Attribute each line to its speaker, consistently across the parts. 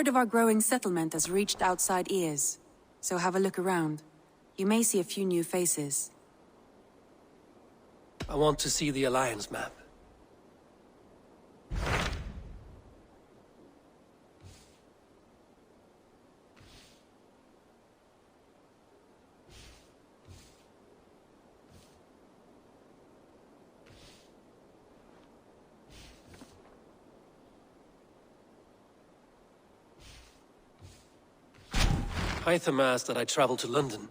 Speaker 1: word of our growing settlement has reached outside ears, so have a look around. You may see a few new faces.
Speaker 2: I want to see the Alliance map. Hytham asked that I travel to London.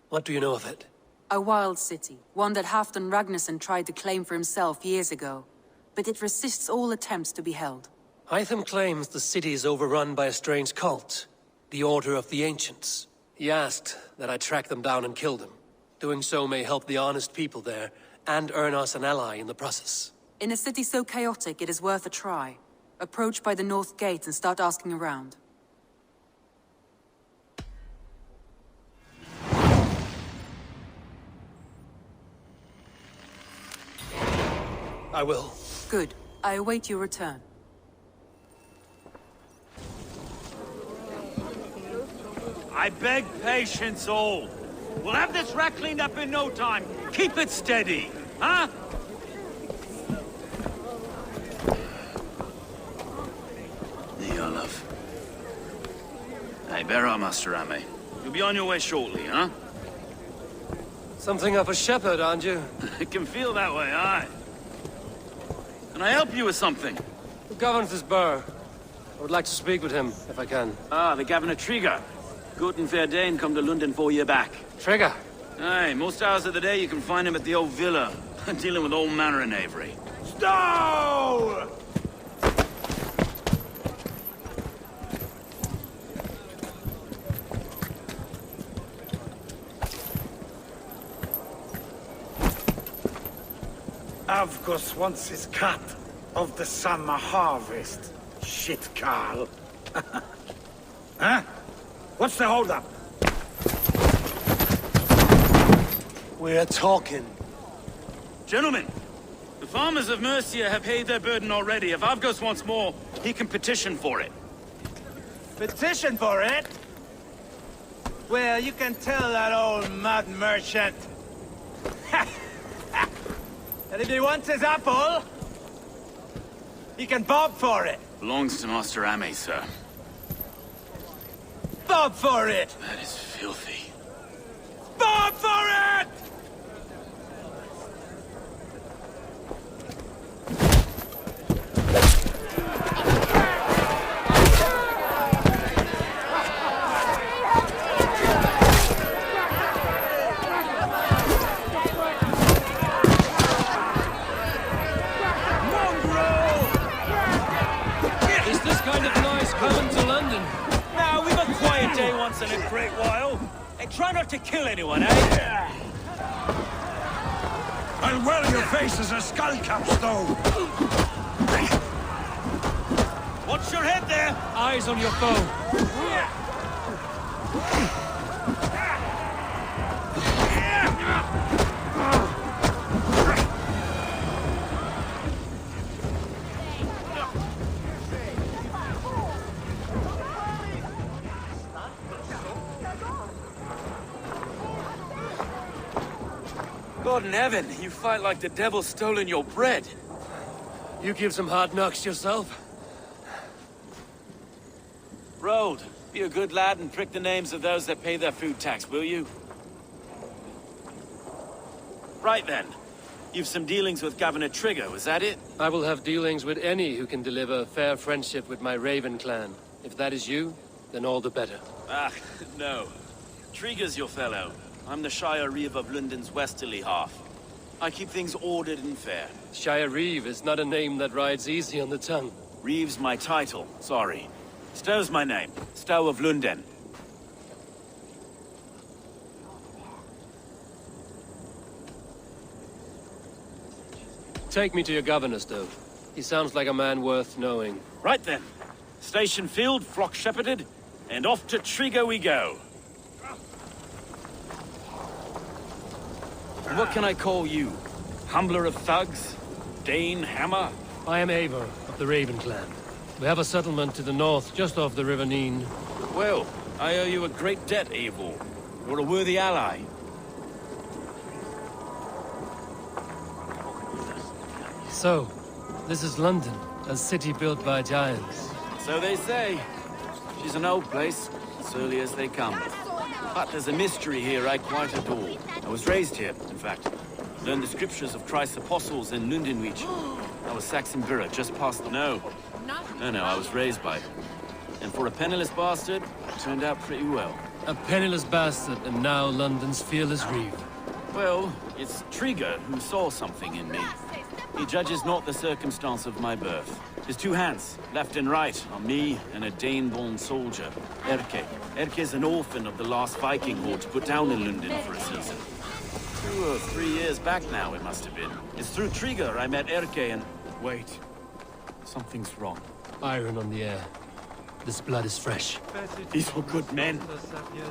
Speaker 2: What do you know of it?
Speaker 1: A wild city, one that Halfdan Ragnarsson tried to claim for himself years ago. But it resists all attempts to be held.
Speaker 2: Hytham claims the city is overrun by a strange cult, the Order of the Ancients. He asked that I track them down and kill them. Doing so may help the honest people there, and earn us an ally in the process.
Speaker 1: In a city so chaotic, it is worth a try. Approach by the North Gate and start asking around.
Speaker 2: I will.
Speaker 1: Good. I await your return.
Speaker 3: I beg patience, all. We'll have this rat cleaned up in no time. Keep it steady, huh?
Speaker 4: Niolov. Hey, bear up, Master Ame. You'll be on your way shortly, huh?
Speaker 2: Something of a shepherd, aren't you?
Speaker 4: It can feel that way, aye. Can I help you with something?
Speaker 2: Who governs this burr? I would like to speak with him, if I can.
Speaker 4: Ah, the Governor Trigger. Good and fair Dane come to London 4 year back.
Speaker 2: Trigger!
Speaker 4: Aye, most hours of the day you can find him at the old villa, dealing with all manner of knavery.
Speaker 3: Stow!
Speaker 5: Avgos wants his cut of the summer harvest. Shit, Carl. Huh? What's the holdup?
Speaker 2: We're talking.
Speaker 4: Gentlemen, the farmers of Mercia have paid their burden already. If Avgos wants more, he can petition for it.
Speaker 6: Petition for it? Well, you can tell that old mud merchant. And if he wants his apple, he can bob for it.
Speaker 4: Belongs to Master Ame, sir.
Speaker 6: Bob for it!
Speaker 4: That is filthy.
Speaker 6: Bob for it!
Speaker 3: In a great while. And try not to kill anyone, eh?
Speaker 5: I'll wear your face as a skull capstone.
Speaker 3: Watch your head there!
Speaker 2: Eyes on your foe.
Speaker 4: God in heaven, you fight like the devil's stolen your bread.
Speaker 2: You give some hard knocks yourself.
Speaker 4: Road, be a good lad and prick the names of those that pay their food tax, will you? Right then. You've some dealings with Governor Trigger, was that it?
Speaker 2: I will have dealings with any who can deliver fair friendship with my Raven clan. If that is you, then all the better.
Speaker 4: Ah, no. Trigger's your fellow. I'm the Shire Reeve of London's westerly half. I keep things ordered and fair.
Speaker 2: Shire Reeve is not a name that rides easy on the tongue.
Speaker 4: Reeve's my title, sorry. Stow's my name. Stow of Lunden.
Speaker 2: Take me to your governor, Stow. He sounds like a man worth knowing.
Speaker 4: Right then. Station filled, flock shepherded, and off to Trigger we go. What can I call you? Humbler of thugs? Dane Hammer?
Speaker 2: I am Eivor of the Raven clan. We have a settlement to the north, just off the River Neen.
Speaker 4: Well, I owe you a great debt, Eivor. You're a worthy ally.
Speaker 2: So, this is London, a city built by giants.
Speaker 4: So they say. She's an old place, as early as they come. But there's a mystery here I quite adore. I was raised here, in fact. Learned the scriptures of Christ's apostles in Lunden. I was Saxon Borough, just past the... No, I was raised by them. And for a penniless bastard, it turned out pretty well.
Speaker 2: A penniless bastard, and now London's fearless reeve.
Speaker 4: Well, it's Trigger who saw something in me. He judges not the circumstance of my birth. His two hands, left and right, are me and a Dane-born soldier, Erke. Erke's an orphan of the last Viking horde put down in Lunden for a season. 2 or 3 years back now, it must have been. It's through Trigger I met Erke and... Wait. Something's wrong.
Speaker 2: Iron on the air. This blood is fresh.
Speaker 4: These were good men.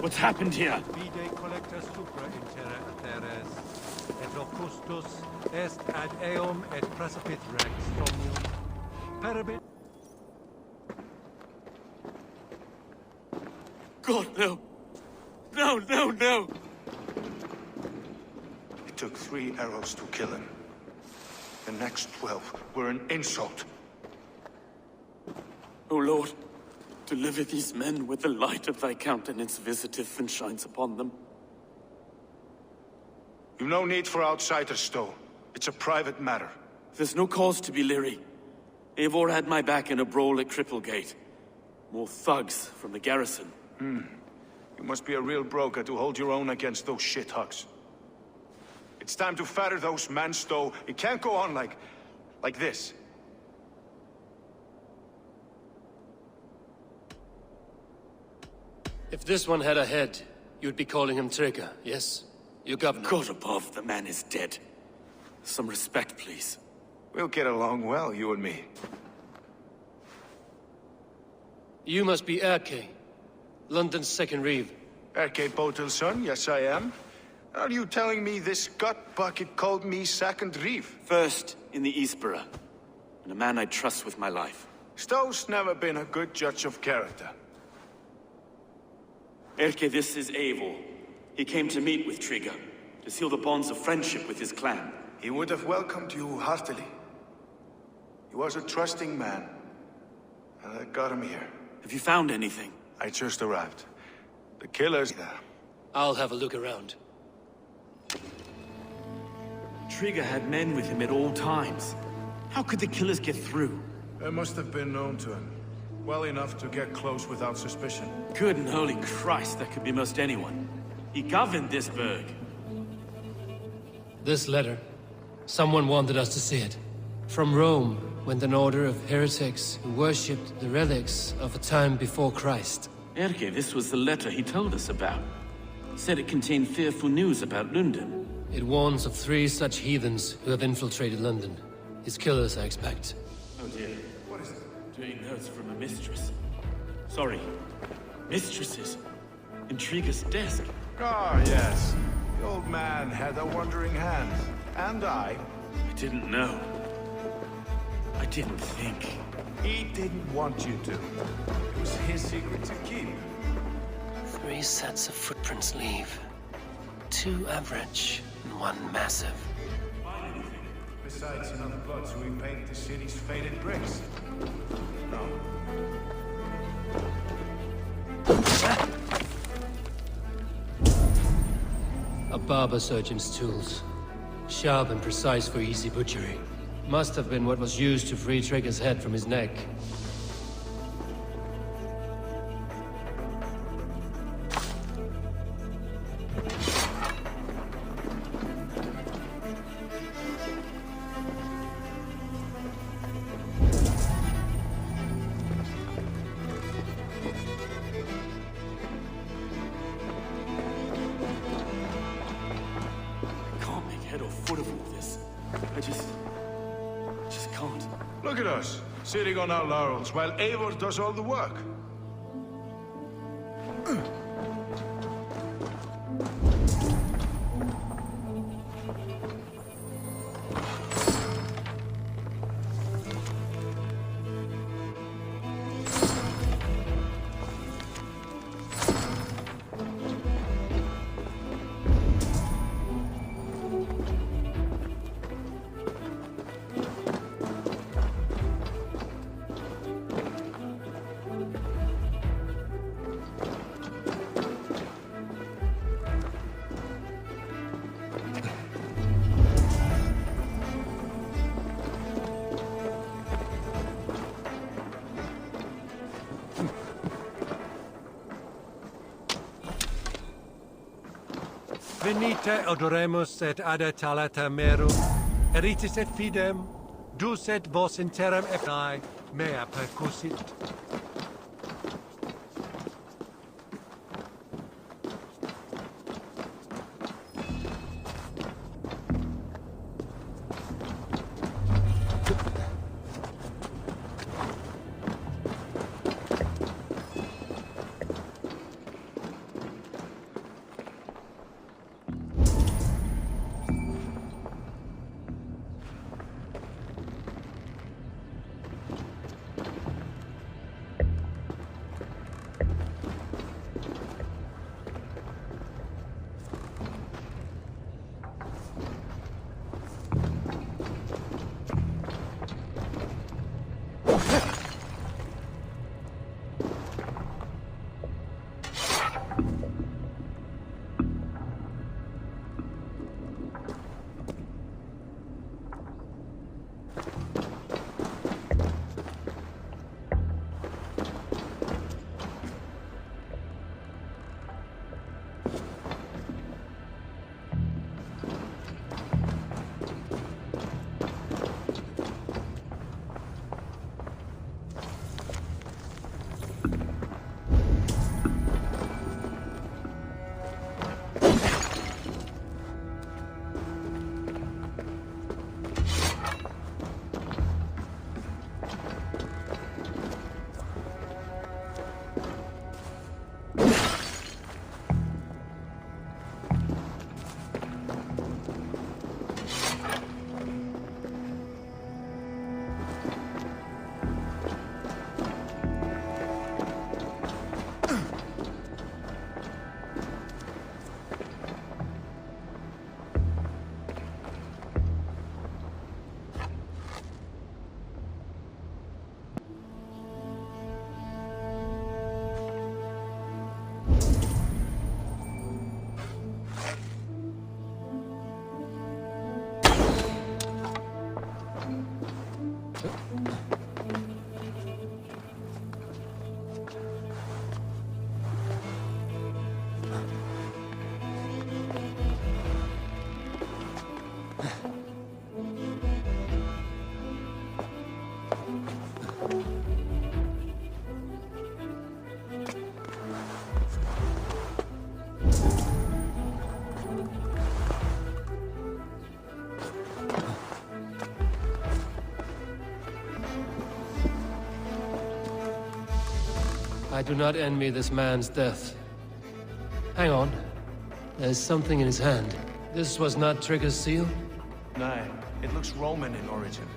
Speaker 4: What's happened here? God, no. No.
Speaker 7: It took 3 arrows to kill him. The next 12 were an insult.
Speaker 4: O Lord, deliver these men with the light of thy countenance visitive and shines upon them.
Speaker 7: You've no need for outsiders, Stowe. It's a private matter.
Speaker 4: There's no cause to be leery. Eivor had my back in a brawl at Cripplegate. More thugs from the garrison.
Speaker 7: You must be a real broker to hold your own against those shithugs. It's time to fetter those men, Stowe. It can't go on like this.
Speaker 2: If this one had a head, you'd be calling him Trigger, yes? Your governor.
Speaker 4: God above, the man is dead. Some respect, please.
Speaker 7: We'll get along well, you and me.
Speaker 2: You must be Erke, London's second reeve.
Speaker 7: Erke Botel's son, yes I am. Are you telling me this gut bucket called me second reeve?
Speaker 4: First in the Eastborough, and a man I trust with my life.
Speaker 7: Stowe's never been a good judge of character.
Speaker 4: Erke, this is Eivor. He came to meet with Trigger, to seal the bonds of friendship with his clan.
Speaker 7: He would have welcomed you heartily. He was a trusting man, and I got him here.
Speaker 4: Have you found anything?
Speaker 7: I just arrived. The killer's there.
Speaker 2: I'll have a look around.
Speaker 4: Trigger had men with him at all times. How could the killers get through?
Speaker 7: They must have been known to him. Well enough to get close without suspicion.
Speaker 4: Good and holy Christ, that could be most anyone. He governed this burg.
Speaker 2: This letter. Someone wanted us to see it. From Rome went an order of heretics who worshipped the relics of a time before Christ.
Speaker 4: Erke, this was the letter he told us about. Said it contained fearful news about Lunden.
Speaker 2: It warns of 3 such heathens who have infiltrated London. His killers, I expect.
Speaker 4: Oh dear. What is it? Doing notes from a mistress. Sorry. Mistresses. In Trigger's desk.
Speaker 7: Ah, yes. The old man had a wandering hand. And I
Speaker 4: didn't know. I didn't think.
Speaker 7: He didn't want you to. It was his secret to keep.
Speaker 2: 3 sets of footprints leave. 2 average and 1 massive.
Speaker 7: Besides enough blood to repaint the city's faded bricks. No.
Speaker 2: A barber surgeon's tools. Sharp and precise for easy butchery. Must have been what was used to free Trigger's head from his neck.
Speaker 7: Look at us, sitting on our laurels while Eivor does all the work.
Speaker 8: Venite odoremus et ada talata merum, eritis et fidem, dus et vos interim epi mea percussit.
Speaker 2: I do not envy this man's death. Hang on. There's something in his hand. This was not Trigger's seal?
Speaker 7: Nah, it looks Roman in origin.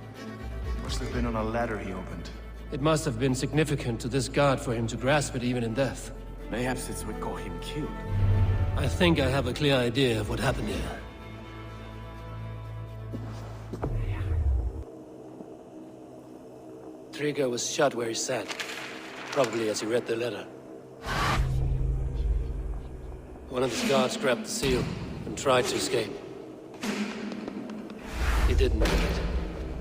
Speaker 7: Must have been on a ladder he opened.
Speaker 2: It must have been significant to this god for him to grasp it even in death.
Speaker 4: Mayhaps it's what got him killed.
Speaker 2: I think I have a clear idea of what happened here. Trigger was shot where he sat. Probably as he read the letter. One of his guards grabbed the seal and tried to escape. He didn't make it.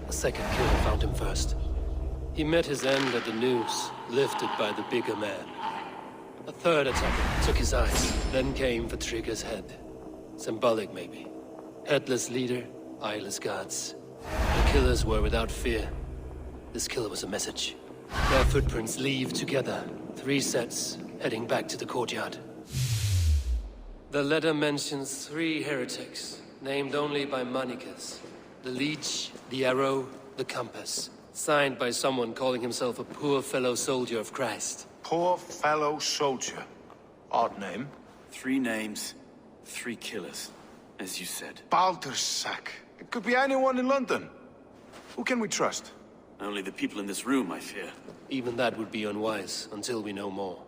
Speaker 2: A second killer found him first. He met his end at the noose, lifted by the bigger man. A third attacker took his eyes, then came for Trigger's head. Symbolic, maybe. Headless leader, eyeless guards. The killers were without fear. This killer was a message. Their footprints leave together. 3 sets, heading back to the courtyard. The letter mentions 3 heretics, named only by Manicus. The leech, the arrow, the compass. Signed by someone calling himself a poor fellow soldier of Christ.
Speaker 7: Poor fellow soldier. Odd name.
Speaker 4: 3 names, 3 killers, as you said.
Speaker 7: Baldersack. It could be anyone in London. Who can we trust?
Speaker 4: Only the people in this room, I fear.
Speaker 2: Even that would be unwise, until we know more.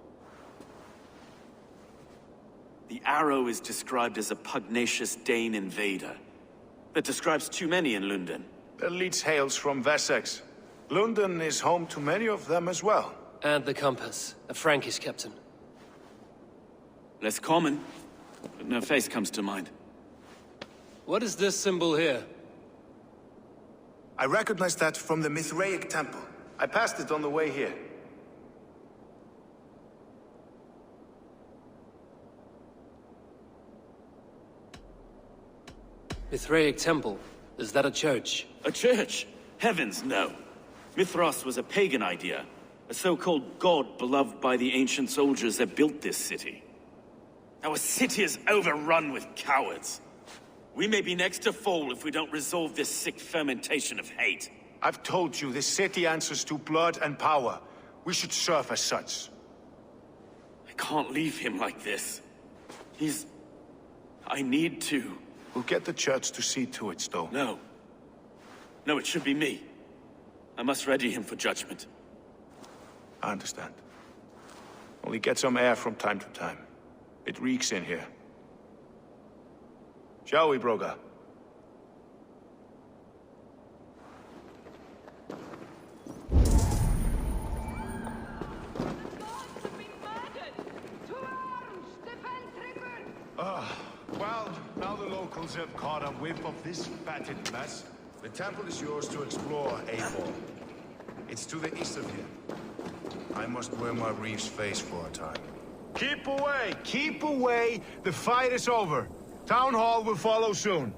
Speaker 4: The arrow is described as a pugnacious Dane invader. That describes too many in Lunden.
Speaker 7: The leech hails from Wessex. Lunden is home to many of them as well.
Speaker 2: And the compass, a Frankish captain.
Speaker 4: Less common, but no face comes to mind.
Speaker 2: What is this symbol here?
Speaker 7: I recognize that from the Mithraic temple. I passed it on the way here.
Speaker 2: Mithraic Temple. Is that a church?
Speaker 4: A church? Heavens, no. Mithras was a pagan idea. A so-called god beloved by the ancient soldiers that built this city. Our city is overrun with cowards. We may be next to fall if we don't resolve this sick fermentation of hate.
Speaker 7: I've told you, this city answers to blood and power. We should serve as such.
Speaker 4: I can't leave him like this. I need to.
Speaker 7: We'll get the church to see to it, Stowe.
Speaker 4: No. No, it should be me. I must ready him for judgment.
Speaker 7: I understand. Only get some air from time to time. It reeks in here. Shall we, Broga?
Speaker 9: Well, now the locals have caught a whiff of this fatted mess. The temple is yours to explore, eivor. It's to the east of here. I must wear my reef's face for a time.
Speaker 7: Keep away! Keep away! The fight is over. Town Hall will follow soon.